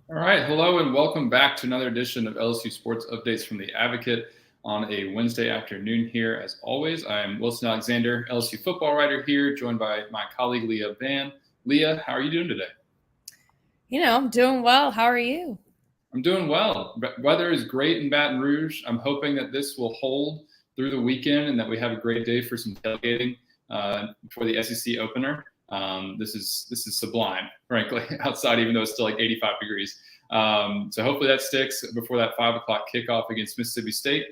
All right, hello and welcome back to another edition of LSU Sports Updates from the Advocate on a Wednesday afternoon here. As always, I'm Wilson Alexander, LSU football writer here, joined by my colleague Leah Vann. Leah, how are you doing today? I'm doing well. How are you? I'm doing well. Weather is great in Baton Rouge. I'm hoping that this will hold through the weekend and that we have a great day for some tailgating for the SEC opener. This is sublime, frankly, outside, even though it's still like 85 degrees. So hopefully that sticks before that 5 o'clock kickoff against Mississippi State.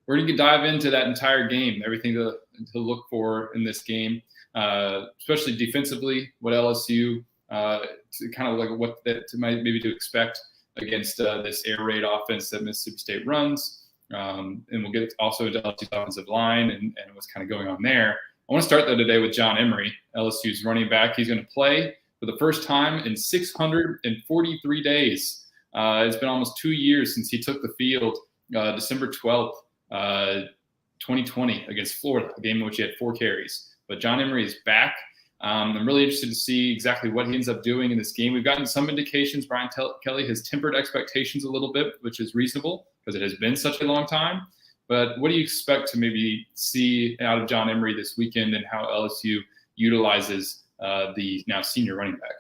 We're going to dive into that entire game, everything to look for in this game, especially defensively, what LSU kind of like what that maybe to expect against this air raid offense that Mississippi State runs. And we'll get also into LSU's offensive line and what's kind of going on there. I want to start, though, today with John Emery, LSU's running back. He's going to play for the first time in 643 days. It's been almost 2 years since he took the field, December 12th, 2020, against Florida, a game in which he had 4 carries. But John Emery is back. I'm really interested to see exactly what he ends up doing in this game. We've gotten some indications Brian Kelly has tempered expectations a little bit, which is reasonable because it has been such a long time. But what do you expect to maybe see out of John Emery this weekend and how LSU utilizes the now senior running back?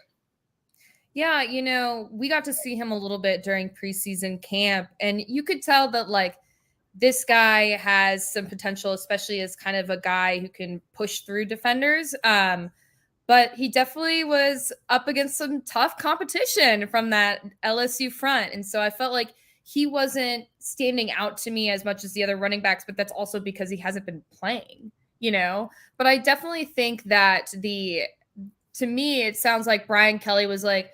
Yeah, we got to see him a little bit during preseason camp, and you could tell that this guy has some potential, especially as kind of a guy who can push through defenders. But he definitely was up against some tough competition from that LSU front. And so I felt like he wasn't standing out to me as much as the other running backs, but that's also because he hasn't been playing, But I definitely think that to me, it sounds like Brian Kelly was like,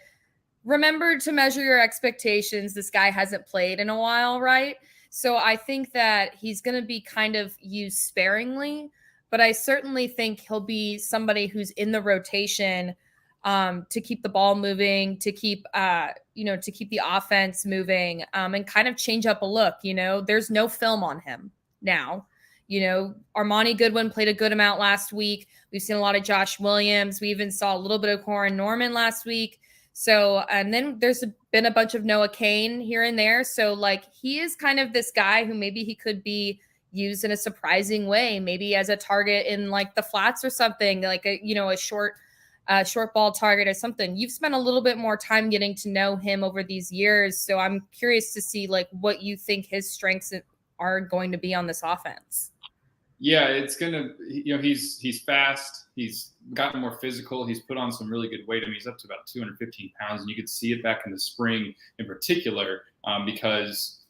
remember to measure your expectations. This guy hasn't played in a while, right? So I think that he's going to be kind of used sparingly, but I certainly think he'll be somebody who's in the rotation to keep the ball moving, to keep the offense moving, and kind of change up a look. There's no film on him now. Armani Goodwin played a good amount last week. We've seen a lot of Josh Williams. We even saw a little bit of Corin Norman last week. So, and then there's been a bunch of Noah Kane here and there. So he is kind of this guy who maybe he could be used in a surprising way, maybe as a target in the flats or something, like a short ball target or something. You've spent a little bit more time getting to know him over these years. So I'm curious to see what you think his strengths are going to be on this offense. Yeah, it's gonna. He's fast. He's gotten more physical. He's put on some really good weight. I mean, he's up to about 215 pounds, and you could see it back in the spring, in particular, because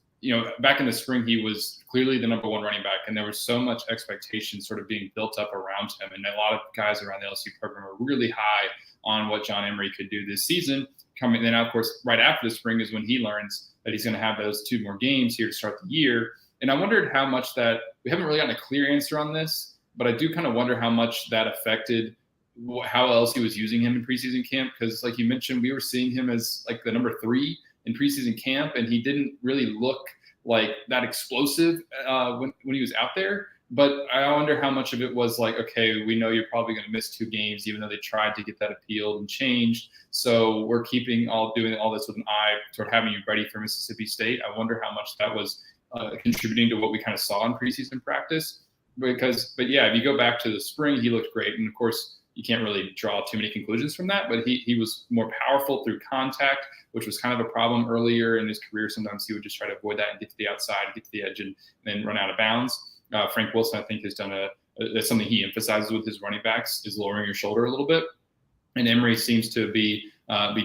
back in the spring he was clearly the number 1 running back, and there was so much expectation sort of being built up around him, and a lot of guys around the LSU program are really high on what John Emery could do this season. Coming then, of course, right after the spring is when he learns that he's going to have those 2 more games here to start the year. And I wondered how much that – we haven't really gotten a clear answer on this, but I do kind of wonder how much that affected how LSU was using him in preseason camp. Because like you mentioned, we were seeing him as the number 3 in preseason camp, and he didn't really look like that explosive when he was out there. But I wonder how much of it was okay, we know you're probably going to miss 2 games, even though they tried to get that appealed and changed. So we're doing all this with an eye toward having you ready for Mississippi State. I wonder how much that was contributing to what we kind of saw in preseason practice. But yeah, if you go back to the spring, he looked great. And of course, you can't really draw too many conclusions from that, but he was more powerful through contact, which was kind of a problem earlier in his career. Sometimes he would just try to avoid that and get to the outside, get to the edge, and then run out of bounds. Frank Wilson, I think, has done that's something he emphasizes with his running backs, is lowering your shoulder a little bit. And Emery seems to be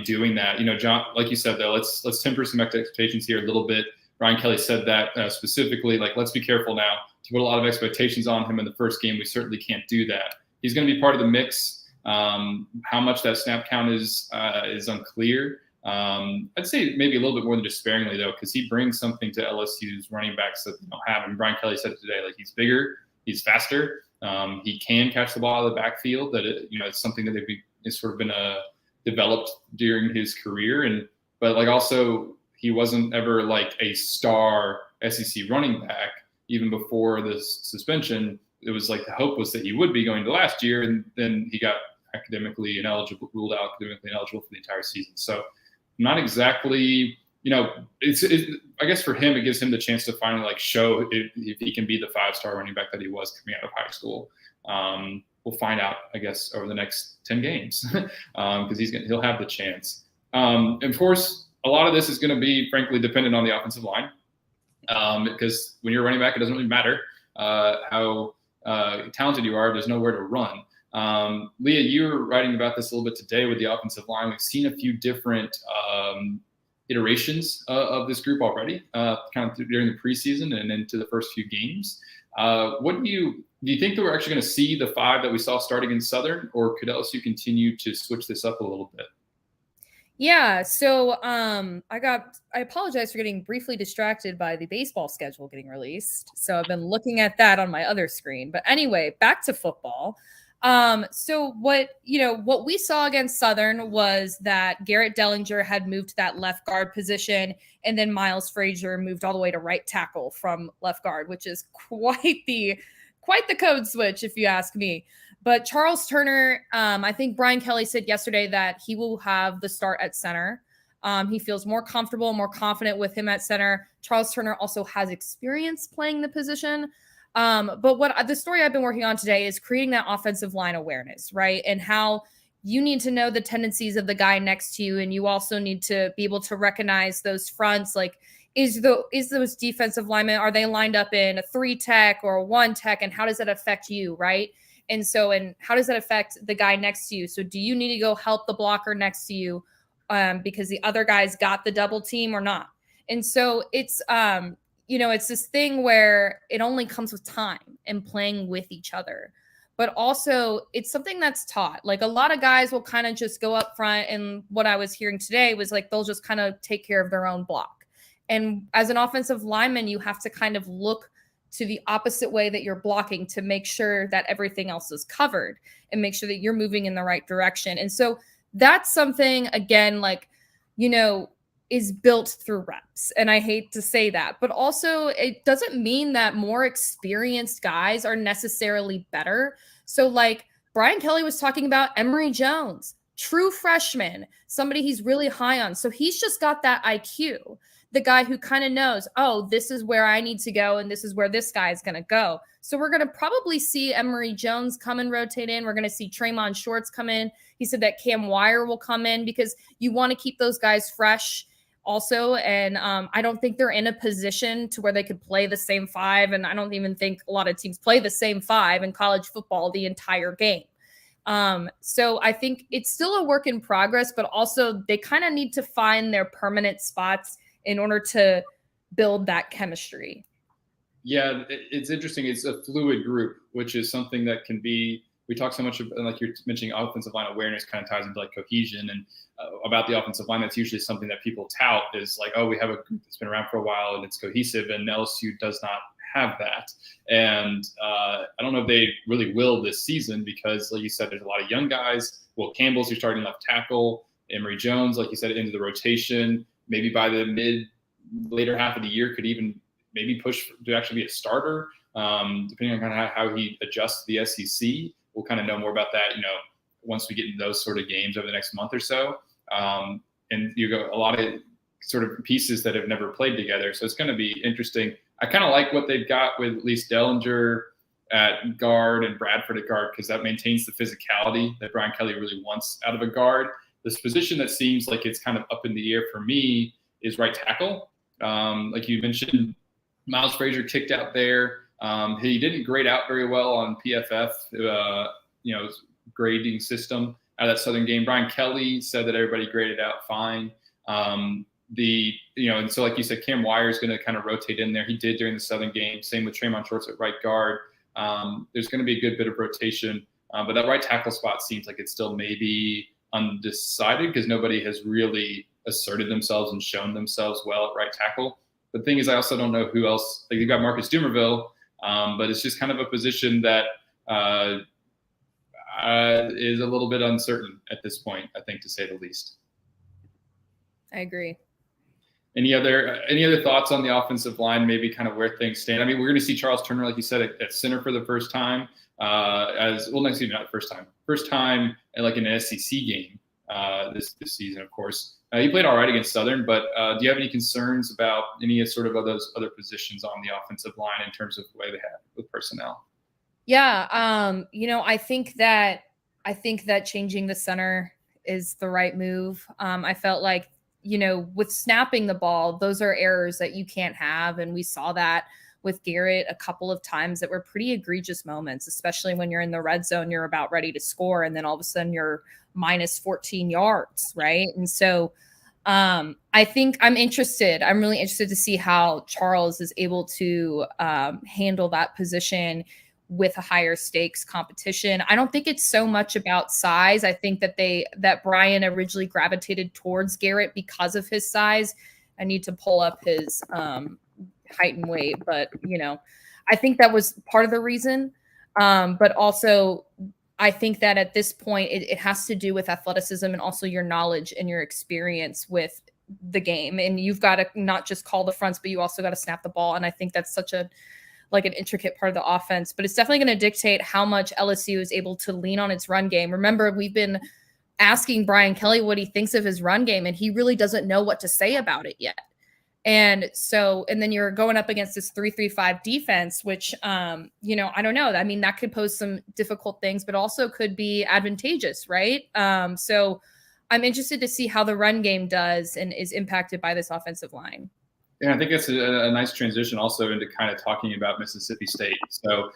doing that. John, like you said, though, let's temper some expectations here a little bit. Brian Kelly said that specifically, let's be careful now to put a lot of expectations on him in the first game. We certainly can't do that. He's going to be part of the mix. How much that snap count is unclear. I'd say maybe a little bit more than just sparingly, though, because he brings something to LSU's running backs that they don't have. And Brian Kelly said it today, he's bigger, he's faster, he can catch the ball out of the backfield. That it's something that it's sort of been developed during his career. But also, he wasn't ever a star SEC running back even before this suspension. It was the hope was that he would be going to last year, and then he got ruled out academically ineligible for the entire season. So not exactly, I guess for him, it gives him the chance to finally like show if he can be the 5-star running back that he was coming out of high school. We'll find out, I guess, over the next 10 games because he'll have the chance. And of course, a lot of this is going to be, frankly, dependent on the offensive line because when you're a running back, it doesn't really matter how talented you are. There's nowhere to run. Leah, you were writing about this a little bit today with the offensive line. We've seen a few different iterations of this group already, kind of during the preseason and into the first few games. What do you think that we're actually going to see the 5 that we saw starting in Southern, or could LSU continue to switch this up a little bit? Yeah, so I apologize for getting briefly distracted by the baseball schedule getting released. So I've been looking at that on my other screen. But anyway, back to football. So what we saw against Southern was that Garrett Dellinger had moved to that left guard position, and then Miles Frazier moved all the way to right tackle from left guard, which is quite the code switch, if you ask me. But Charles Turner, I think Brian Kelly said yesterday that he will have the start at center. He feels more comfortable, more confident with him at center. Charles Turner also has experience playing the position. But what the story I've been working on today is creating that offensive line awareness, right? And how you need to know the tendencies of the guy next to you. And you also need to be able to recognize those fronts. Like, is those defensive linemen, are they lined up in a 3 tech or a 1 tech? And how does that affect you, right? And how does that affect the guy next to you? So do you need to go help the blocker next to you because the other guy's got the double team or not? And so it's, it's this thing where it only comes with time and playing with each other. But also it's something that's taught. Like a lot of guys will kind of just go up front. And what I was hearing today was like, they'll just kind of take care of their own block. And as an offensive lineman, you have to kind of look to the opposite way that you're blocking to make sure that everything else is covered and make sure that you're moving in the right direction. And so that's something, again, is built through reps. And I hate to say that, but also it doesn't mean that more experienced guys are necessarily better. So like Brian Kelly was talking about Emery Jones, true freshman, somebody he's really high on. So he's just got that IQ. The guy who kind of knows, oh, this is where I need to go and this is where this guy is going to go. So we're going to probably see Emery Jones come and rotate in. We're going to see Tremont Shorts come in. He said that Cam Wire will come in because you want to keep those guys fresh also. And I don't think they're in a position to where they could play the same 5. And I don't even think a lot of teams play the same 5 in college football the entire game. So I think it's still a work in progress, but also they kind of need to find their permanent spots in order to build that chemistry. Yeah, it's interesting. It's a fluid group, which is something that can be, we talk so much about, like you're mentioning, offensive line awareness kind of ties into like cohesion, and about the offensive line, that's usually something that people tout is like, oh, we have a group that's been around for a while and it's cohesive, and LSU does not have that. And I don't know if they really will this season because, like you said, there's a lot of young guys. Will Campbell's your starting left tackle, Emery Jones, like you said, into the rotation. Maybe by the later half of the year could even maybe push to actually be a starter, depending on kind of how he adjusts the SEC. We'll kind of know more about that, once we get into those sort of games over the next month or so. And you go a lot of sort of pieces that have never played together. So it's going to be interesting. I kind of like what they've got with at least Dellinger at guard and Bradford at guard, because that maintains the physicality that Brian Kelly really wants out of a guard. This position that seems like it's kind of up in the air for me is right tackle. Like you mentioned, Miles Frazier kicked out there. He didn't grade out very well on PFF, grading system out of that Southern game. Brian Kelly said that everybody graded out fine. And so like you said, Cam Wire is going to kind of rotate in there. He did during the Southern game. Same with Tremont Shorts at right guard. There's going to be a good bit of rotation, but that right tackle spot seems like it's still maybe undecided because nobody has really asserted themselves and shown themselves well at right tackle. The thing is, I also don't know who else. Like, you've got Marcus Dumerville, but it's just kind of a position that is a little bit uncertain at this point, I think, to say the least. I agree. Any other thoughts on the offensive line, maybe kind of where things stand? I mean, we're going to see Charles Turner, like you said, at center for the first time. First time, and like in an SEC game. this season, of course. He played all right against Southern, but do you have any concerns about any sort of those other positions on the offensive line in terms of the way they have with personnel? Yeah, I think that changing the center is the right move. I felt like, with snapping the ball, those are errors that you can't have, and we saw that with Garrett a couple of times that were pretty egregious moments, especially when you're in the red zone, you're about ready to score, and then all of a sudden you're minus 14 yards, right? And so I think I'm really interested to see how Charles is able to handle that position with a higher stakes competition. I don't think it's so much about size. I think that Brian originally gravitated towards Garrett because of his size. I need to pull up his height and weight, but I think that was part of the reason. But also I think that at this point it has to do with athleticism and also your knowledge and your experience with the game. And you've got to not just call the fronts, but you also got to snap the ball. And I think that's such an intricate part of the offense, but it's definitely going to dictate how much LSU is able to lean on its run game. Remember, we've been asking Brian Kelly what he thinks of his run game, and he really doesn't know what to say about it yet. And then you're going up against this 3-3-5 defense, which, I don't know. I mean, that could pose some difficult things, but also could be advantageous, right? So I'm interested to see how the run game does and is impacted by this offensive line. Yeah, I think it's a nice transition also into kind of talking about Mississippi State. So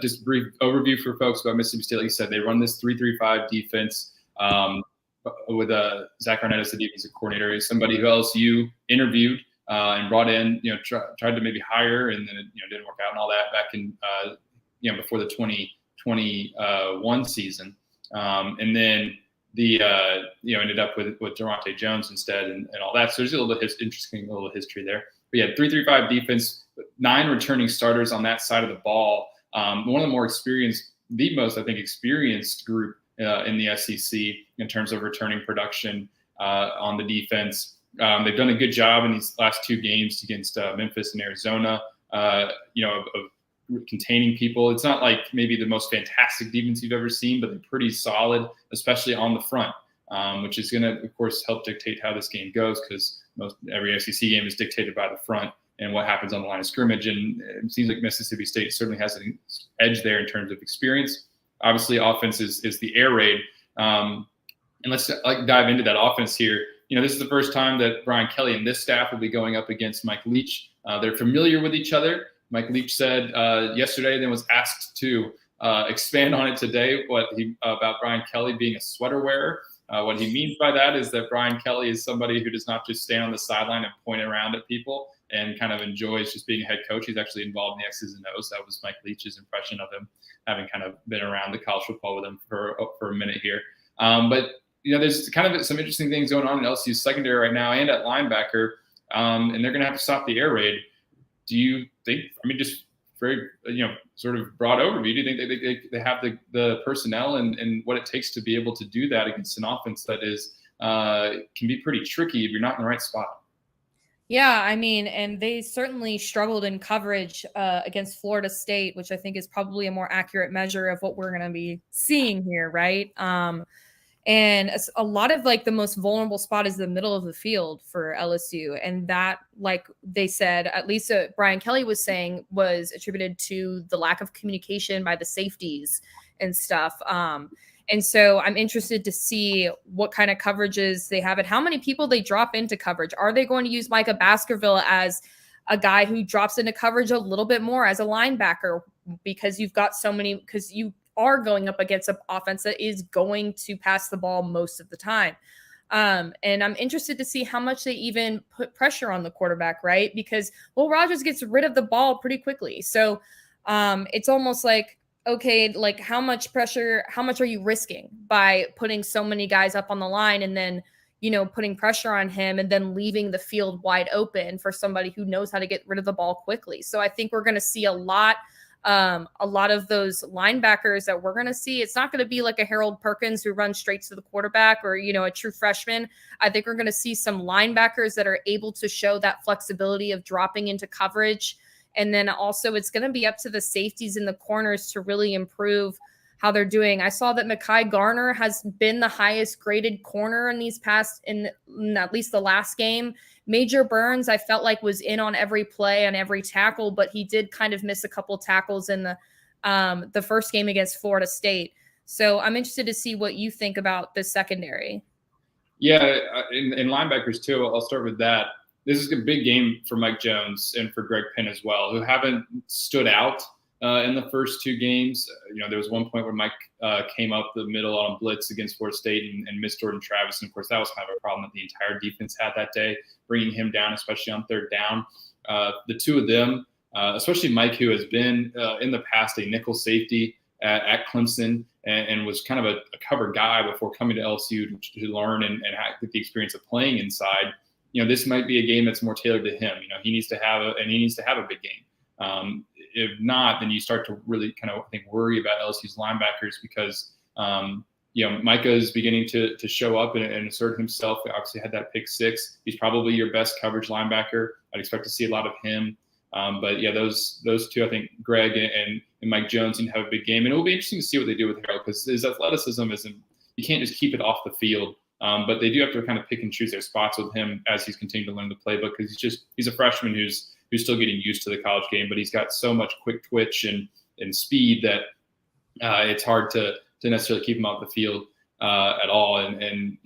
just a brief overview for folks about Mississippi State. Like you said, they run this 3-3-5 defense with Zach Arnett as the defensive coordinator. He's somebody who LSU interviewed and brought in, tried to maybe hire, and then it didn't work out and all that back in, before the 2021 season. And then ended up with Durante Jones instead and all that. So there's a little bit interesting little history there. But yeah, 3-3-5 defense, 9 returning starters on that side of the ball. One of the more experienced, the most, I think, experienced group in the SEC in terms of returning production on the defense. They've done a good job in these last 2 games against Memphis and Arizona, of containing people. It's not like maybe the most fantastic defense you've ever seen, but they're pretty solid, especially on the front, which is going to, of course, help dictate how this game goes, because every SEC game is dictated by the front and what happens on the line of scrimmage. And it seems like Mississippi State certainly has an edge there in terms of experience. Obviously, offense is the air raid. And let's dive into that offense here. This is the first time that Brian Kelly and this staff will be going up against Mike Leach. They're familiar with each other. Mike Leach said yesterday, then was asked to expand on it today, about Brian Kelly being a sweater wearer. What he means by that is that Brian Kelly is somebody who does not just stand on the sideline and point around at people and kind of enjoys just being a head coach. He's actually involved in the X's and O's. That was Mike Leach's impression of him, having kind of been around the college football with him for a minute here. But there's kind of some interesting things going on in LSU's secondary right now and at linebacker, and they're going to have to stop the air raid. Do you think, just very, sort of broad overview, do you think they have the personnel and what it takes to be able to do that against an offense that is can be pretty tricky if you're not in the right spot? Yeah, and they certainly struggled in coverage against Florida State, which I think is probably a more accurate measure of what we're going to be seeing here, right? And a lot of the most vulnerable spot is the middle of the field for LSU. And that, like they said, at least Brian Kelly was saying, was attributed to the lack of communication by the safeties and stuff. And so I'm interested to see what kind of coverages they have and how many people they drop into coverage. Are they going to use Micah Baskerville as a guy who drops into coverage a little bit more as a linebacker, because you are going up against an offense that is going to pass the ball most of the time. And I'm interested to see how much they even put pressure on the quarterback, right? Because Will Rogers gets rid of the ball pretty quickly. So it's almost like, okay, how much pressure, how much are you risking by putting so many guys up on the line and then, putting pressure on him and then leaving the field wide open for somebody who knows how to get rid of the ball quickly. So I think we're going to see a lot of those linebackers that we're going to see. It's not going to be like a Harold Perkins who runs straight to the quarterback or, a true freshman. I think we're going to see some linebackers that are able to show that flexibility of dropping into coverage. And then also it's going to be up to the safeties in the corners to really improve how they're doing. I saw that Mekhi Garner has been the highest graded corner in at least the last game. Major Burns, I felt like, was in on every play and every tackle, but he did kind of miss a couple tackles in the first game against Florida State. So I'm interested to see what you think about the secondary. Yeah, in linebackers too. I'll start with that. This is a big game for Mike Jones and for Greg Penn as well, who haven't stood out in the first two games. There was one point where Mike came up the middle on a blitz against Florida State and missed Jordan Travis. And of course, that was kind of a problem that the entire defense had that day, bringing him down, especially on third down. The two of them, especially Mike, who has been in the past a nickel safety at Clemson and was kind of a cover guy before coming to LSU to learn and get the experience of playing inside. This might be a game that's more tailored to him. He needs to have a big game. If not, then you start to really kind of, I think, worry about LSU's linebackers because, Micah is beginning to show up and assert himself. He obviously had that pick six. He's probably your best coverage linebacker. I'd expect to see a lot of him. But yeah, those two, I think Greg and Mike Jones need to have a big game. And it will be interesting to see what they do with Harold because his athleticism you can't just keep it off the field. But they do have to kind of pick and choose their spots with him as he's continuing to learn the playbook because he's a freshman who's still getting used to the college game, but he's got so much quick twitch and speed that it's hard to necessarily keep him off the field at all. And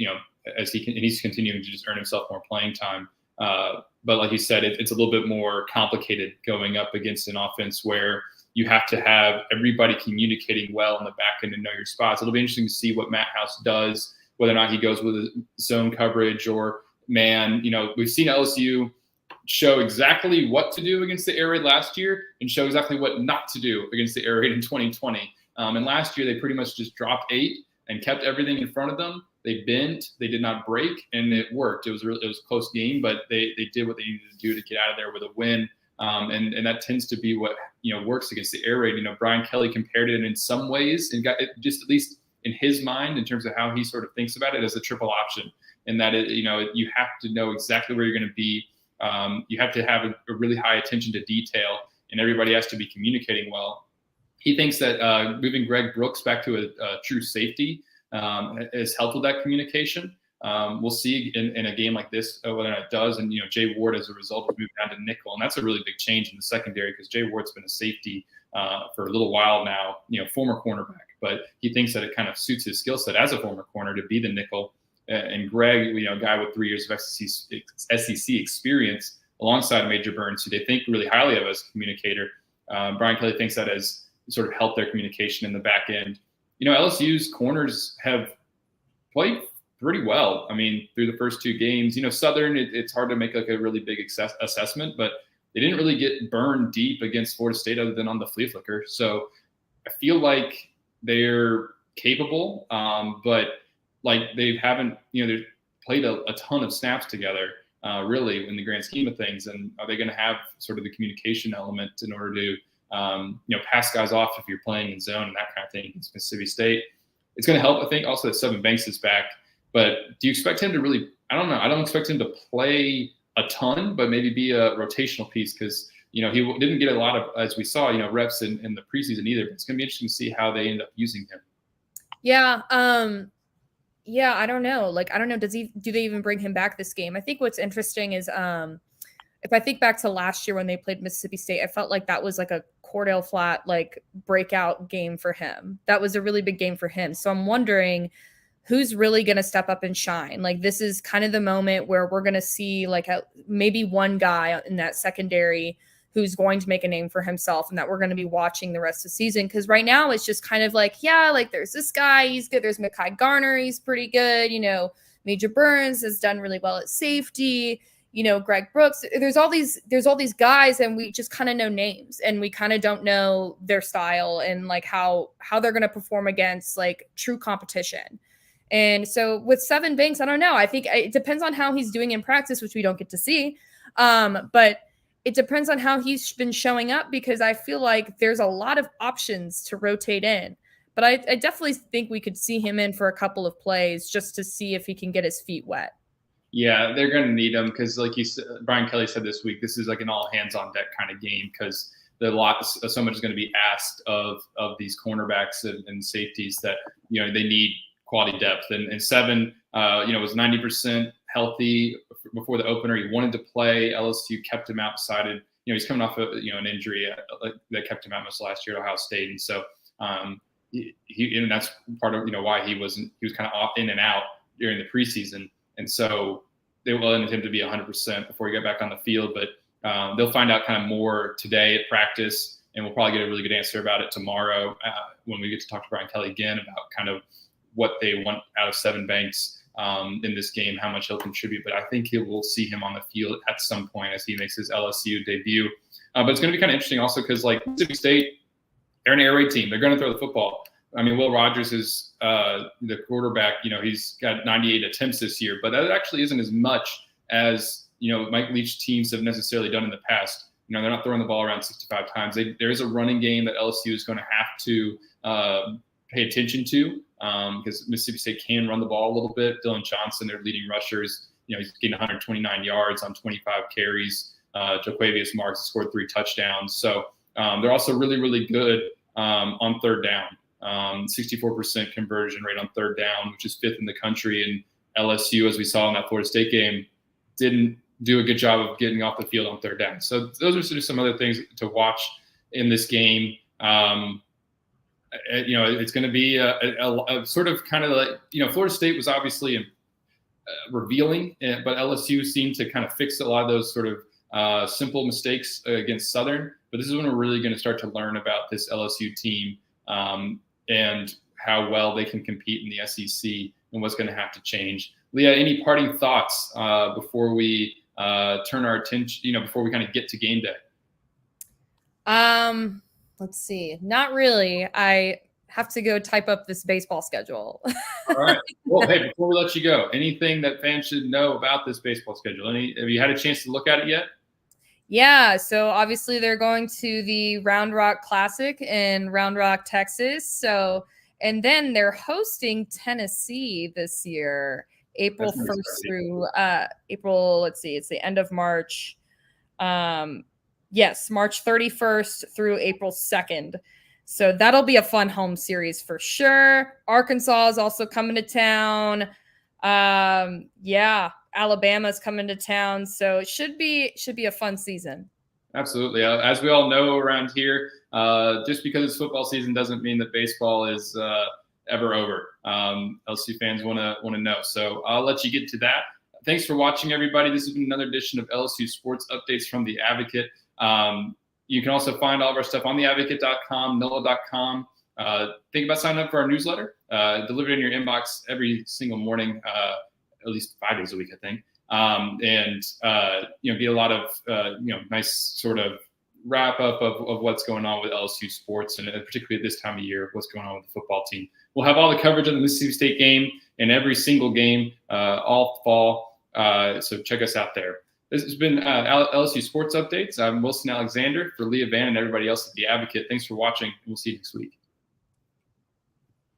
as he's continuing to just earn himself more playing time. But like you said, it's a little bit more complicated going up against an offense where you have to have everybody communicating well in the back end and know your spots. It'll be interesting to see what Matt House does, whether or not he goes with zone coverage or man. We've seen LSU show exactly what to do against the air raid last year and show exactly what not to do against the air raid in 2020. And last year, they pretty much just dropped 8 and kept everything in front of them. They bent, they did not break, and it worked. It was a close game, but they did what they needed to do to get out of there with a win. And that tends to be what works against the air raid. Brian Kelly compared it in some ways and got it just at least in his mind in terms of how he sort of thinks about it as a triple option. And that you have to know exactly where you're going to be. You have to have a really high attention to detail, and everybody has to be communicating well. He thinks that moving Greg Brooks back to a true safety has helped with that communication. We'll see in a game like this whether or not it does. And Jay Ward, as a result, has moved down to nickel, and that's a really big change in the secondary because Jay Ward's been a safety for a little while now. Former cornerback, but he thinks that it kind of suits his skill set as a former corner to be the nickel. And Greg, a guy with 3 years of SEC experience alongside Major Burns, who they think really highly of as a communicator. Brian Kelly thinks that has sort of helped their communication in the back end. LSU's corners have played pretty well. Through the first 2 games, Southern, it's hard to make like a really big assessment, but they didn't really get burned deep against Florida State other than on the flea flicker. So I feel like they're capable, but like they haven't, they've played a ton of snaps together, really, in the grand scheme of things. And are they going to have sort of the communication element in order to, pass guys off if you're playing in zone and that kind of thing against Mississippi State? It's going to help, I think, also that Sevyn Banks is back. But do you expect him to really – I don't know. I don't expect him to play a ton, but maybe be a rotational piece because, he didn't get a lot of, as we saw, reps in the preseason either. But it's going to be interesting to see how they end up using him. Yeah. Yeah, I don't know. I don't know. Do they even bring him back this game? I think what's interesting is if I think back to last year when they played Mississippi State, I felt like that was like a Cordell Flat breakout game for him. That was a really big game for him. So I'm wondering who's really going to step up and shine. This is kind of the moment where we're going to see maybe one guy in that secondary who's going to make a name for himself and that we're going to be watching the rest of the season. Because right now it's just kind of there's this guy, he's good. There's Mekhi Garner, he's pretty good. Major Burns has done really well at safety. Greg Brooks. There's all these guys, and we just kind of know names, and we kind of don't know their style and how they're going to perform against true competition. And so with Sevyn Banks, I don't know. I think it depends on how he's doing in practice, which we don't get to see. But it depends on how he's been showing up because I feel like there's a lot of options to rotate in. But I definitely think we could see him in for a couple of plays just to see if he can get his feet wet. Yeah, they're going to need him because, like Brian Kelly said this week, this is like an all hands on deck kind of game because so much is going to be asked of these cornerbacks and safeties that, they need quality depth. And Seven, was 90% healthy before the opener. He wanted to play. LSU kept him out, decided, he's coming off an injury that kept him out most last year at Ohio State. And so and that's part of, why he was kind of in and out during the preseason. And so they wanted him to be 100% before he got back on the field. But they'll find out kind of more today at practice, and we'll probably get a really good answer about it tomorrow when we get to talk to Brian Kelly again about kind of what they want out of Seven Banks in this game, how much he'll contribute. But I think we'll see him on the field at some point as he makes his LSU debut. But it's going to be kind of interesting also because, like, Mississippi State, they're an air raid team. They're going to throw the football. I mean, Will Rogers is the quarterback. He's got 98 attempts this year, but that actually isn't as much as, Mike Leach teams have necessarily done in the past. They're not throwing the ball around 65 times. There is a running game that LSU is going to have to pay attention to because Mississippi State can run the ball a little bit. Dylan Johnson, their leading rushers, he's getting 129 yards on 25 carries. Joquavius Marks has scored 3 touchdowns. So they're also really, really good on third down. 64% conversion rate on third down, which is 5th in the country. And LSU, as we saw in that Florida State game, didn't do a good job of getting off the field on third down. So those are sort of some other things to watch in this game. It's going to be a sort of kind of like, Florida State was obviously revealing, but LSU seemed to kind of fix a lot of those sort of simple mistakes against Southern. But this is when we're really going to start to learn about this LSU team and how well they can compete in the SEC and what's going to have to change. Leah, any parting thoughts before we turn our attention, before we kind of get to game day? Let's see. Not really. I have to go type up this baseball schedule. All right. Well, hey, before we let you go, anything that fans should know about this baseball schedule? Have you had a chance to look at it yet? Yeah, so obviously they're going to the Round Rock Classic in Round Rock, Texas. So, and then they're hosting Tennessee this year, April 1st through April, let's see, it's the end of March. Yes, March 31st through April 2nd. So that'll be a fun home series for sure. Arkansas is also coming to town. Alabama's coming to town, so it should be a fun season. Absolutely. As we all know around here, just because it's football season doesn't mean that baseball is ever over. LSU fans want to know. So I'll let you get to that. Thanks for watching, everybody. This has been another edition of LSU Sports Updates from The Advocate. You can also find all of our stuff on theadvocate.com, NOLA.com. Think about signing up for our newsletter, delivered in your inbox every single morning, at least 5 days a week, I think. Be a lot of, nice sort of wrap up of what's going on with LSU sports, and particularly at this time of year, what's going on with the football team. We'll have all the coverage of the Mississippi State game and every single game all fall. So check us out there. This has been LSU Sports Updates. I'm Wilson Alexander for Leah Vann and everybody else at The Advocate. Thanks for watching. We'll see you next week.